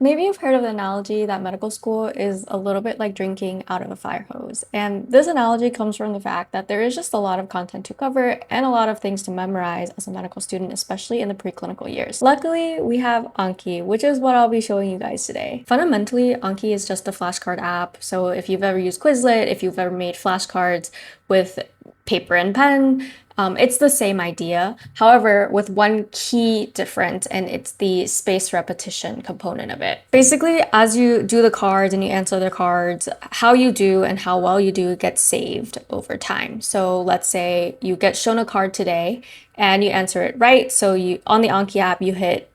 Maybe you've heard of the analogy that medical school is a little bit like drinking out of a fire hose. And this analogy comes from the fact that there is just a lot of content to cover and a lot of things to memorize as a medical student, especially in the preclinical years. Luckily, we have Anki, which is what I'll be showing you guys today. Fundamentally, Anki is just a flashcard app. So if you've ever used Quizlet, if you've ever made flashcards with paper and pen, it's the same idea, however, with one key difference, and it's the space repetition component of it. Basically, as you do the cards and you answer the cards, how you do and how well you do gets saved over time. So let's say you get shown a card today and you answer it right. So you on the Anki app, you hit,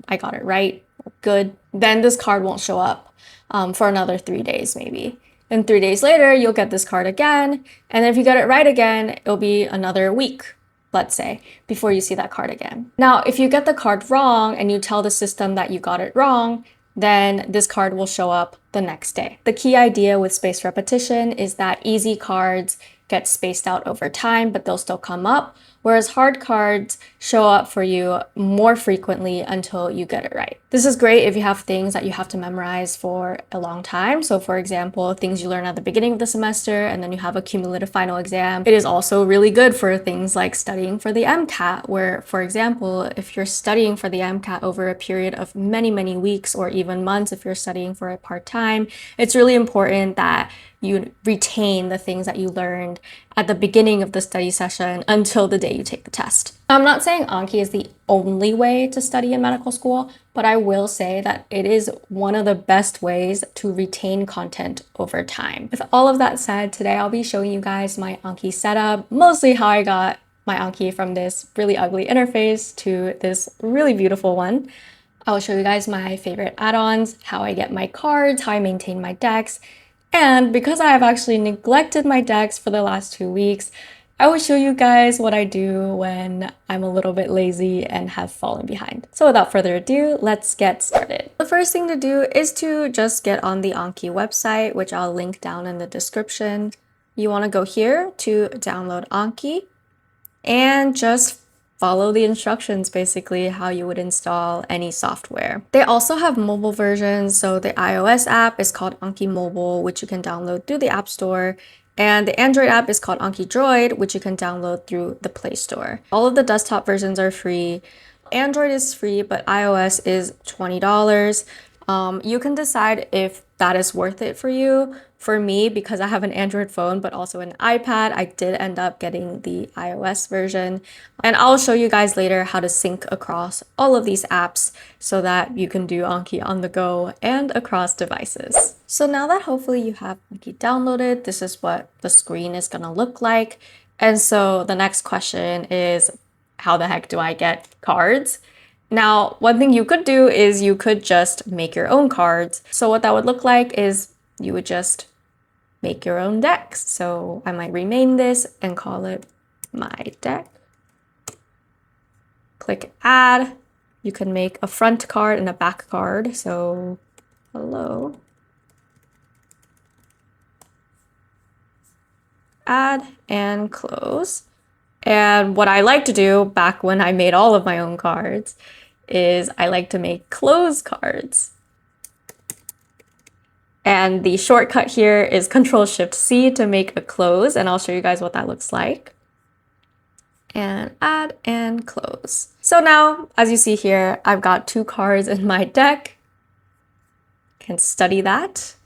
I got it right, good. Then this card won't show up for another 3 days maybe. And 3 days later, you'll get this card again. And then if you get it right again, it'll be another week, let's say, before you see that card again. Now, if you get the card wrong and you tell the system that you got it wrong, then this card will show up the next day. The key idea with spaced repetition is that easy cards get spaced out over time, but they'll still come up, whereas hard cards show up for you more frequently until you get it right. This is great if you have things that you have to memorize for a long time. So for example, things you learn at the beginning of the semester and then you have a cumulative final exam. It is also really good for things like studying for the MCAT, where, for example, if you're studying for the MCAT over a period of many, many weeks or even months, if you're studying for it part-time, it's really important that you retain the things that you learned at the beginning of the study session until the day you take the test. I'm not saying Anki is the only way to study in medical school, but I will say that it is one of the best ways to retain content over time. With all of that said, today I'll be showing you guys my Anki setup, mostly how I got my Anki from this really ugly interface to this really beautiful one. I'll show you guys my favorite add-ons, how I get my cards, how I maintain my decks, and because I have actually neglected my decks for the last 2 weeks, I will show you guys what I do when I'm a little bit lazy and have fallen behind. So without further ado, let's get started. The first thing to do is to just get on the Anki website, which I'll link down in the description. You want to go here to download Anki and just follow the instructions, basically how you would install any software. They also have mobile versions. So the iOS app is called Anki Mobile, which you can download through the App Store. And the Android app is called Anki Droid, which you can download through the Play Store. All of the desktop versions are free. Android is free, but iOS is $20. You can decide if that is worth it for you. For me, because I have an Android phone, but also an iPad, I did end up getting the iOS version. And I'll show you guys later how to sync across all of these apps so that you can do Anki on the go and across devices. So now that hopefully you have Anki downloaded, this is what the screen is gonna look like. And so the next question is, how the heck do I get cards? Now, one thing you could do is you could just make your own cards. So what that would look like is you would just make your own decks. So I might rename this and call it my deck. Click add. You can make a front card and a back card. So hello. Add and close. And what I like to do back when I made all of my own cards is I like to make close cards. And the shortcut here is Control-Shift-C to make a close, and I'll show you guys what that looks like. And add and close. So now, as you see here, I've got 2 cards in my deck. Can study that.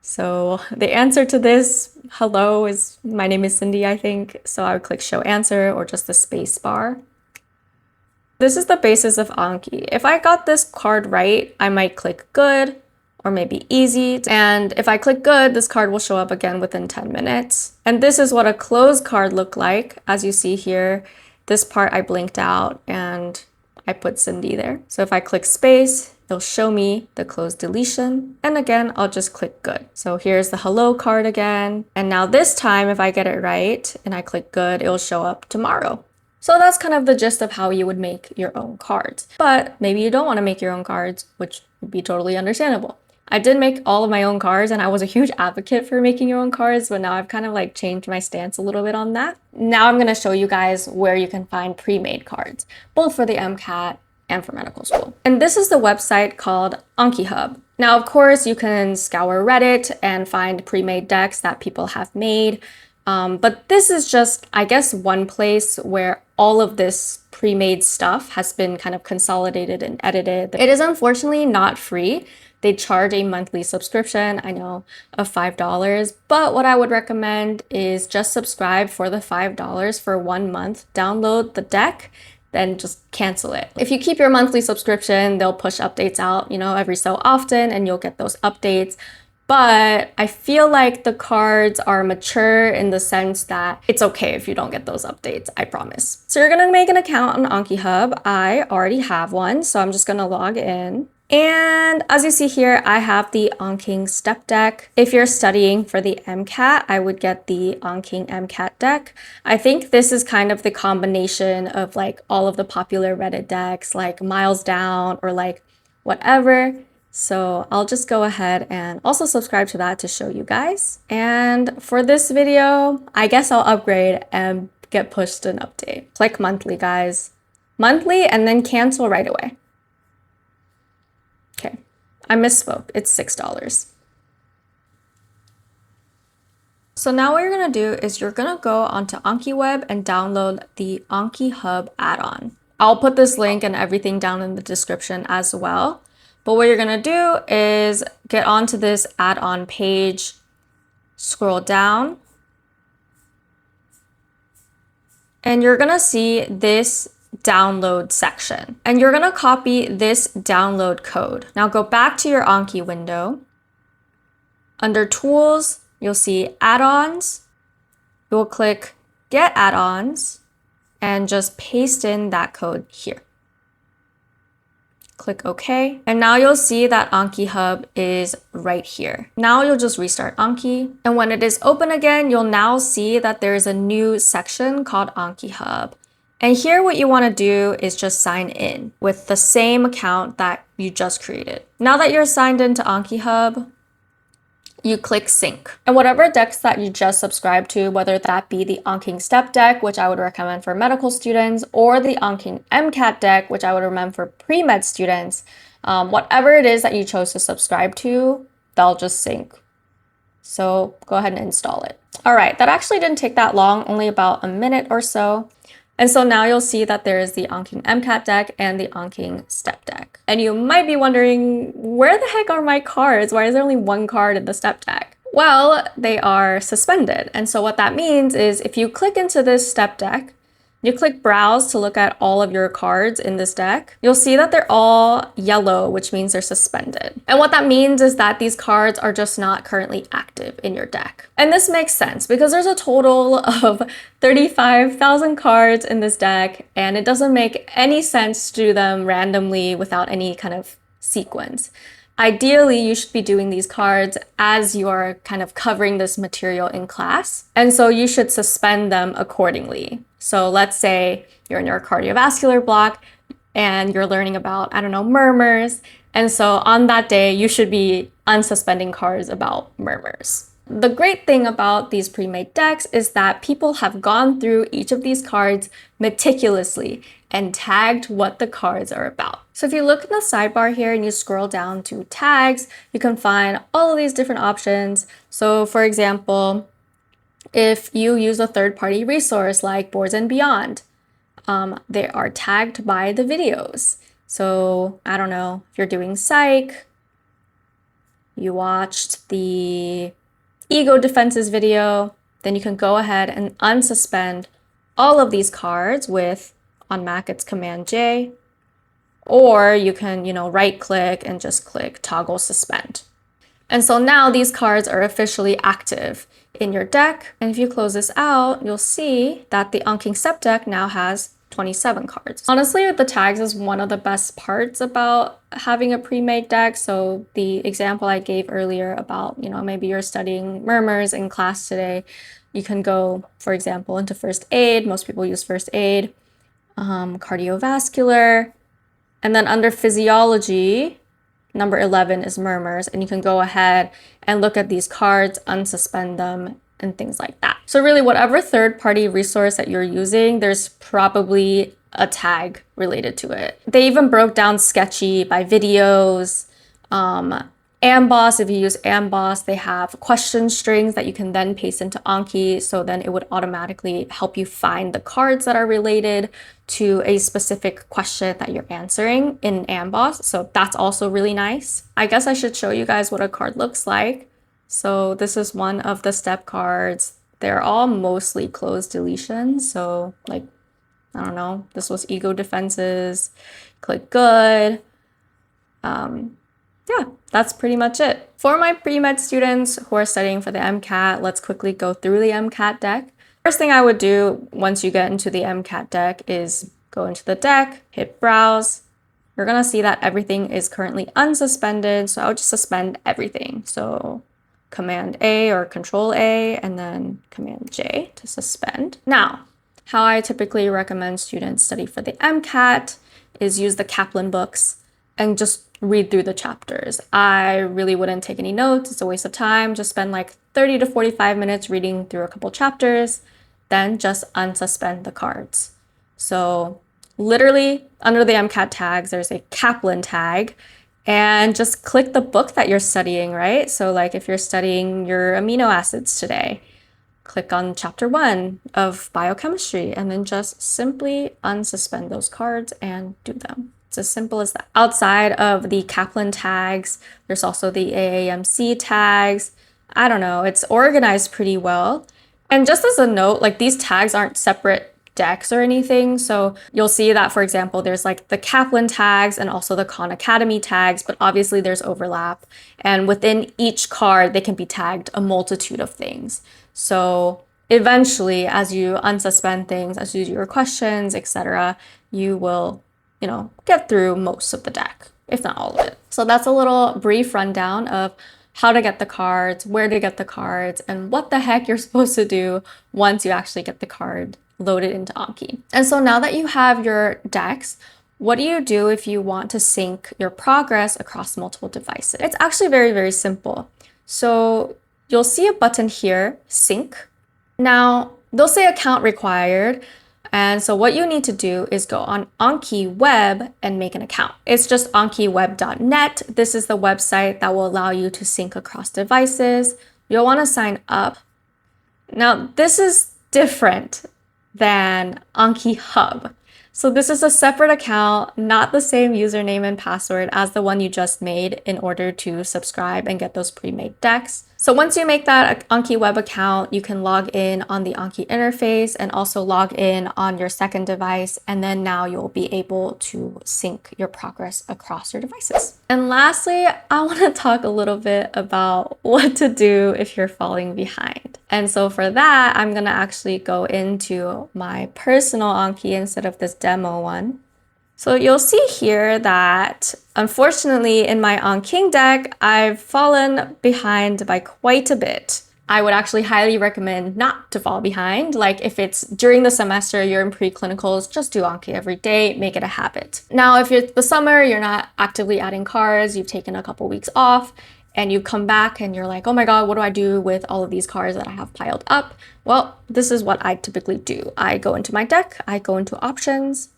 So the answer to this, hello, is my name is Cindy, I think. So I would click show answer or just the space bar. This is the basis of Anki. If I got this card right, I might click good or maybe easy. And if I click good, this card will show up again within 10 minutes. And this is what a closed card looked like. As you see here, this part I blinked out and I put Cindy there. So if I click space, it'll show me the close deletion. And again, I'll just click good. So here's the hello card again. And now this time, if I get it right and I click good, it'll show up tomorrow. So that's kind of the gist of how you would make your own cards. But maybe you don't want to make your own cards, which would be totally understandable. I did make all of my own cards and I was a huge advocate for making your own cards, but now I've kind of like changed my stance a little bit on that. Now I'm going to show you guys where you can find pre-made cards, both for the MCAT and for medical school. And this is the website called Ankihub. Now, of course, you can scour Reddit and find pre-made decks that people have made. But this is just, I guess, one place where all of this pre-made stuff has been kind of consolidated and edited. It is unfortunately not free. They charge a monthly subscription, I know, of $5, but what I would recommend is just subscribe for the $5 for 1 month, download the deck, then just cancel it. If you keep your monthly subscription, they'll push updates out, every so often, and you'll get those updates. But I feel like the cards are mature in the sense that it's okay if you don't get those updates, I promise. So you're gonna make an account on Ankihub. I already have one, so I'm just gonna log in. And as you see here, I have the Anking step deck. If you're studying for the MCAT, I would get the Anking MCAT deck. I think this is kind of the combination of like all of the popular Reddit decks, like Miles Down or like whatever. So I'll just go ahead and also subscribe to that to show you guys. And for this video, I guess I'll upgrade and get pushed an update. Click monthly, guys. Monthly and then cancel right away. Okay, I misspoke. It's $6. So now what you're gonna do is you're gonna go onto AnkiWeb and download the ankihub add-on. I'll put this link and everything down in the description as well. But what you're gonna do is get onto this add-on page, scroll down, and you're gonna see this download section. And you're gonna copy this download code. Now go back to your Anki window. Under Tools, you'll see Add-ons. You'll click Get Add-ons and just paste in that code here. Click OK. And now you'll see that Ankihub is right here. Now you'll just restart Anki. And when it is open again, you'll now see that there's a new section called Ankihub. And here what you want to do is just sign in with the same account that you just created. Now that you're signed into Ankihub, you click sync. And whatever decks that you just subscribed to, whether that be the Anking step deck, which I would recommend for medical students, or the Anking MCAT deck, which I would recommend for pre-med students, whatever it is that you chose to subscribe to, they'll just sync. So go ahead and install it. All right, that actually didn't take that long, only about a minute or so. And so now you'll see that there is the Anking MCAT deck and the Anking step deck. And you might be wondering, where the heck are my cards? Why is there only one card in the step deck? Well, they are suspended. And so what that means is if you click into this step deck, you click browse to look at all of your cards in this deck, you'll see that they're all yellow, which means they're suspended. And what that means is that these cards are just not currently active in your deck. And this makes sense because there's a total of 35,000 cards in this deck, and it doesn't make any sense to do them randomly without any kind of sequence. Ideally, you should be doing these cards as you are kind of covering this material in class. And so you should suspend them accordingly. So let's say you're in your cardiovascular block and you're learning about, I don't know, murmurs. And so on that day, you should be unsuspending cards about murmurs. The great thing about these pre-made decks is that people have gone through each of these cards meticulously and tagged what the cards are about. So if you look in the sidebar here and you scroll down to tags, you can find all of these different options. So for example, if you use a third-party resource like Boards and Beyond, they are tagged by the videos. So I don't know, if you're doing psych, you watched the ego defenses video, then you can go ahead and unsuspend all of these cards with, on Mac it's Command J, or you can, right click and just click toggle suspend. And so now these cards are officially active in your deck. And if you close this out, you'll see that the Anking step deck now has 27 cards. Honestly, the tags is one of the best parts about having a pre-made deck. So the example I gave earlier about, maybe you're studying murmurs in class today, you can go, for example, into first aid. Most people use first aid, cardiovascular, and then under physiology, number 11 is murmurs, and you can go ahead and look at these cards, unsuspend them, and things like that. So really, whatever third-party resource that you're using, there's probably a tag related to it. They even broke down sketchy by videos. Amboss, if you use Amboss, they have question strings that you can then paste into Anki. So then it would automatically help you find the cards that are related to a specific question that you're answering in Amboss. So that's also really nice. I guess I should show you guys what a card looks like. So this is one of the step cards. They're all mostly closed deletions. So like, I don't know, this was ego defenses, click good. Yeah, that's pretty much it. For my pre-med students who are studying for the MCAT, let's quickly go through the MCAT deck. First thing I would do once you get into the MCAT deck is go into the deck, hit browse. You're gonna see that everything is currently unsuspended, so I would just suspend everything. So Command A or Control A and then Command J to suspend. Now, how I typically recommend students study for the MCAT is use the Kaplan books and just read through the chapters. I really wouldn't take any notes. It's a waste of time. Just spend like 30 to 45 minutes reading through a couple chapters, then just unsuspend the cards. So literally under the MCAT tags, there's a Kaplan tag, and just click the book that you're studying, right? So like if you're studying your amino acids today, click on chapter 1 of biochemistry and then just simply unsuspend those cards and do them. It's as simple as that. Outside of the Kaplan tags, there's also the AAMC tags. I don't know, it's organized pretty well. And just as a note, like these tags aren't separate decks or anything. So you'll see that, for example, there's like the Kaplan tags and also the Khan Academy tags, but obviously there's overlap. And within each card, they can be tagged a multitude of things. So eventually, as you unsuspend things, as you do your questions, etc., you will, get through most of the deck, if not all of it. So that's a little brief rundown of how to get the cards, where to get the cards, and what the heck you're supposed to do once you actually get the card loaded into Anki. And so now that you have your decks, what do you do if you want to sync your progress across multiple devices? It's actually very, very simple. So you'll see a button here, sync. Now, they'll say account required. And so what you need to do is go on Anki Web and make an account. It's just ankiweb.net. This is the website that will allow you to sync across devices. You'll want to sign up. Now, this is different than ankihub. So this is a separate account, not the same username and password as the one you just made in order to subscribe and get those pre-made decks. So once you make that Anki web account, you can log in on the Anki interface and also log in on your second device. And then now you'll be able to sync your progress across your devices. And lastly, I want to talk a little bit about what to do if you're falling behind. And so for that, I'm going to actually go into my personal Anki instead of this demo one. So you'll see here that unfortunately in my anking deck, I've fallen behind by quite a bit. I would actually highly recommend not to fall behind. Like if it's during the semester, you're in preclinicals, just do Anki every day, make it a habit. Now, if it's the summer, you're not actively adding cards, you've taken a couple weeks off, and you come back and you're like, oh my God, what do I do with all of these cards that I have piled up? Well, this is what I typically do. I go into my deck, I go into options,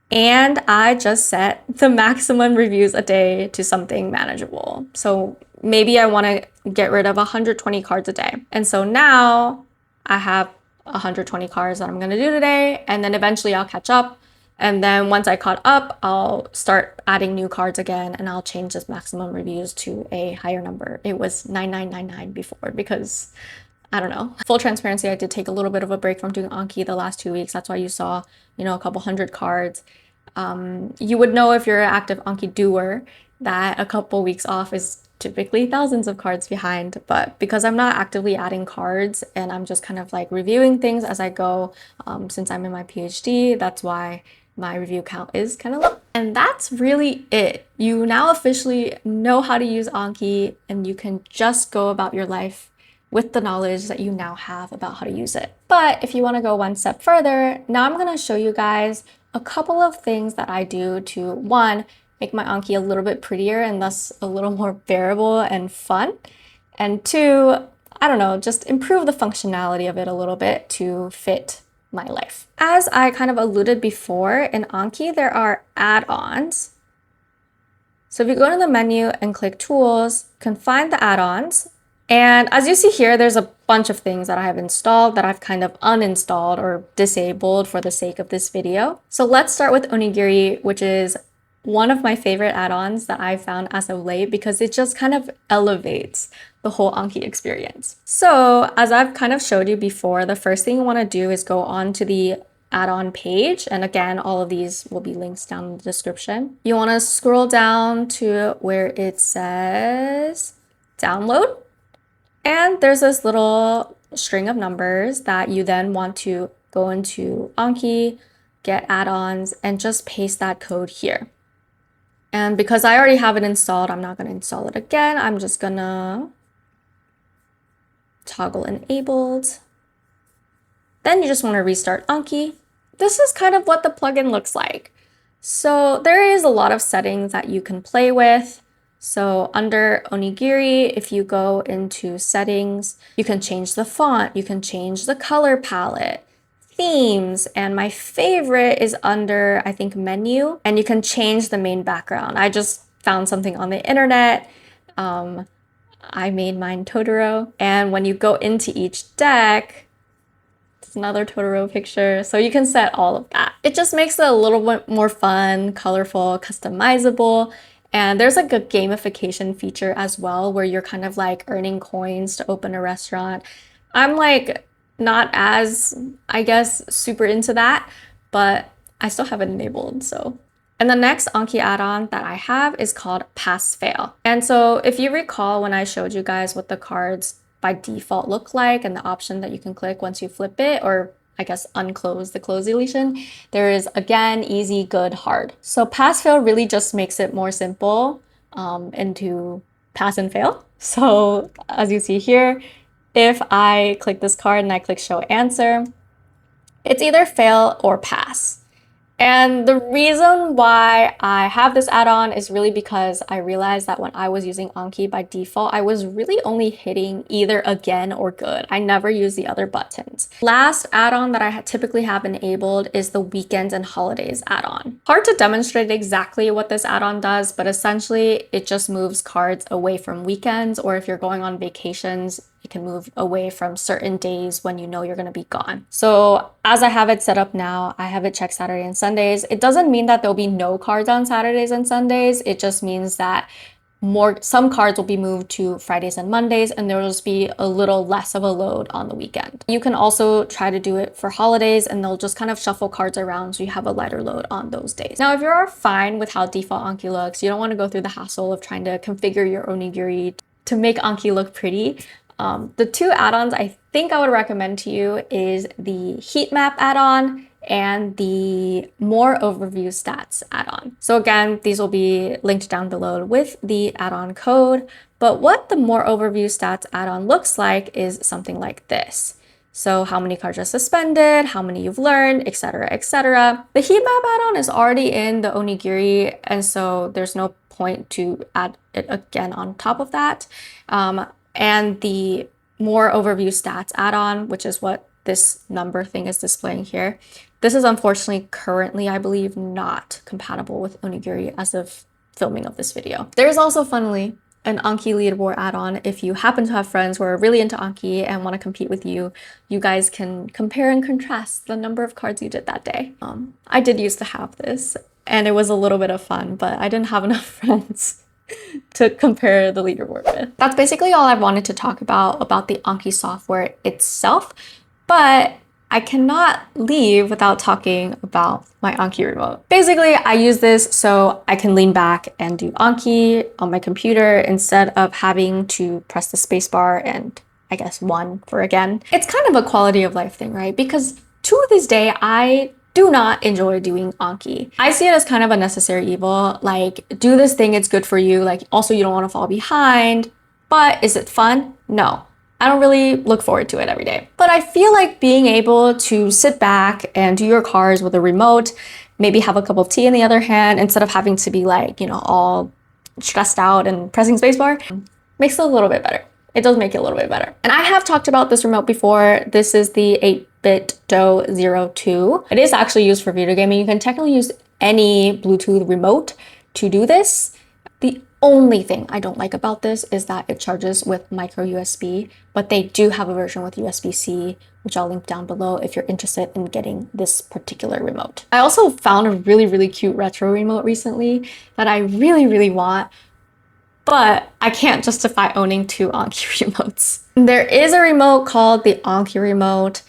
and I just set the maximum reviews a day to something manageable. So maybe I want to get rid of 120 cards a day. And so now I have 120 cards that I'm going to do today, and then eventually I'll catch up. And then once I caught up, I'll start adding new cards again, and I'll change this maximum reviews to a higher number. It was 9999 before because I don't know. Full transparency, I did take a little bit of a break from doing Anki the last 2 weeks. That's why you saw, a couple hundred cards. You would know if you're an active Anki doer that a couple weeks off is typically thousands of cards behind. But because I'm not actively adding cards and I'm just kind of like reviewing things as I go, since I'm in my PhD, that's why my review count is kind of low. And that's really it. You now officially know how to use Anki, and you can just go about your life with the knowledge that you now have about how to use it. But if you want to go one step further, now I'm going to show you guys a couple of things that I do to, one, make my Anki a little bit prettier and thus a little more bearable and fun. And two, I don't know, just improve the functionality of it a little bit to fit my life. As I kind of alluded before, in Anki, there are add-ons. So if you go to the menu and click Tools, you can find the add-ons. And as you see here, there's a bunch of things that I have installed that I've kind of uninstalled or disabled for the sake of this video. So let's start with onigiri, which is one of my favorite add-ons that I've found as of late because it just kind of elevates the whole Anki experience. So as I've kind of showed you before, the first thing you want to do is go on to the add-on page. And again, all of these will be links down in the description. You want to scroll down to where it says download. And there's this little string of numbers that you then want to go into Anki, get add-ons, and just paste that code here. And because I already have it installed, I'm not going to install it again. I'm just going to toggle enabled. Then you just want to restart Anki. This is kind of what the plugin looks like. So there is a lot of settings that you can play with. So under onigiri, if you go into settings, you can change the font, you can change the color palette, themes, and my favorite is under, I think, menu, and you can change the main background. I just found something on the internet. I made mine Totoro, and when you go into each deck, it's another Totoro picture, so you can set all of that. It just makes it a little bit more fun, colorful, customizable. And there's like a gamification feature as well where you're kind of like earning coins to open a restaurant. I'm like not as, I guess, super into that, but I still have it enabled, so. And the next Anki add-on that I have is called Pass Fail. And so if you recall when I showed you guys what the cards by default look like and the option that you can click once you flip it, or I guess unclose the close deletion, there is again, easy, good, hard. So pass fail really just makes it more simple into pass and fail. So as you see here, if I click this card and I click show answer, it's either fail or pass. And the reason why I have this add-on is really because I realized that when I was using Anki by default, I was really only hitting either again or good. I never use the other buttons. Last add-on that I typically have enabled is the weekends and holidays add-on. Hard to demonstrate exactly what this add-on does, but essentially it just moves cards away from weekends, or if you're going on vacations, you can move away from certain days when you know you're going to be gone. So as I have it set up now, I have it checked Saturday and Sundays. It doesn't mean that there'll be no cards on Saturdays and Sundays. It just means that some cards will be moved to Fridays and Mondays, and there will just be a little less of a load on the weekend. You can also try to do it for holidays, and they'll just kind of shuffle cards around so you have a lighter load on those days. Now, if you're fine with how default Anki looks, you don't want to go through the hassle of trying to configure your onigiri to make Anki look pretty. The two add-ons I think I would recommend to you is the heat map add-on and the more overview stats add-on. So again, these will be linked down below with the add-on code, but what the more overview stats add-on looks like is something like this. So how many cards are suspended, how many you've learned, etc., etc. The heat map add-on is already in the onigiri, and so there's no point to add it again on top of that. And the more overview stats add-on, which is what this number thing is displaying here. This is unfortunately currently, I believe, not compatible with onigiri as of filming of this video. There is also, funnily, an Anki leaderboard add-on. If you happen to have friends who are really into Anki and want to compete with you, you guys can compare and contrast the number of cards you did that day. I did used to have this, and it was a little bit of fun, but I didn't have enough friends to compare the leaderboard with. That's basically all I wanted to talk about the Anki software itself, but I cannot leave without talking about my Anki remote. Basically, I use this so I can lean back and do Anki on my computer instead of having to press the spacebar and I guess 1 for again. It's kind of a quality of life thing, right? Because to this day, I do not enjoy doing Anki. I see it as kind of a necessary evil, like do this thing, it's good for you, like also you don't want to fall behind, but is it fun? No. I don't really look forward to it every day. But I feel like being able to sit back and do your cards with a remote, maybe have a cup of tea in the other hand, instead of having to be like, you know, all stressed out and pressing spacebar, makes it a little bit better. It does make it a little bit better. And I have talked about this remote before. This is the BitDo02. It is actually used for video gaming. You can technically use any Bluetooth remote to do this. The only thing I don't like about this is that it charges with micro USB, but they do have a version with USB-C, which I'll link down below if you're interested in getting this particular remote. I also found a really cute retro remote recently that I really want, but I can't justify owning 2 Anki remotes. There is a remote called the Anki remote.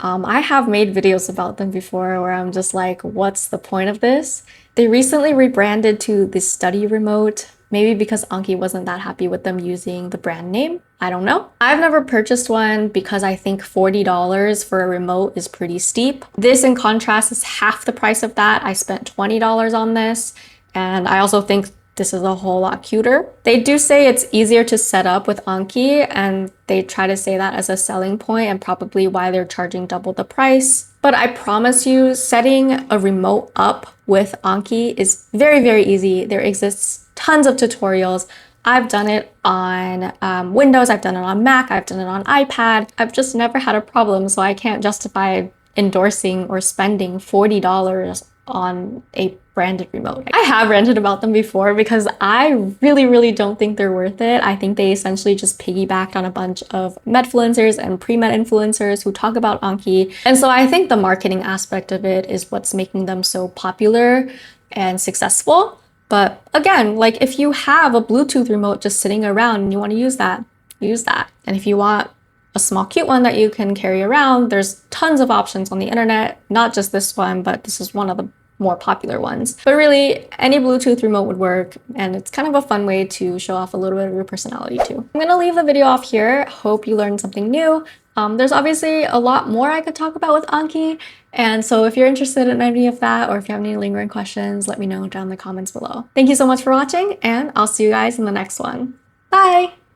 I have made videos about them before where I'm just like, what's the point of this? They recently rebranded to the study remote, maybe because Anki wasn't that happy with them using the brand name. I don't know. I've never purchased one because I think $40 for a remote is pretty steep. This, in contrast, is half the price of that. I spent $20 on this, and I also think this is a whole lot cuter. They do say it's easier to set up with Anki, and they try to say that as a selling point and probably why they're charging double the price. But I promise you, setting a remote up with Anki is very easy. There exists tons of tutorials. I've done it on Windows, I've done it on Mac, I've done it on iPad. I've just never had a problem, so I can't justify endorsing or spending $40 on a branded remote. I have ranted about them before because I really don't think they're worth it. I think they essentially just piggybacked on a bunch of medfluencers and pre-med influencers who talk about Anki. And so I think the marketing aspect of it is what's making them so popular and successful. But again, like if you have a Bluetooth remote just sitting around and you want to use that, use that. And if you want a small cute one that you can carry around, there's tons of options on the internet, not just this one, but this is one of the more popular ones. But really, any Bluetooth remote would work, and it's kind of a fun way to show off a little bit of your personality too. I'm gonna leave the video off here. Hope you learned something new. There's obviously a lot more I could talk about with Anki, and so if you're interested in any of that, or if you have any lingering questions, let me know down in the comments below. Thank you so much for watching, and I'll see you guys in the next one. Bye!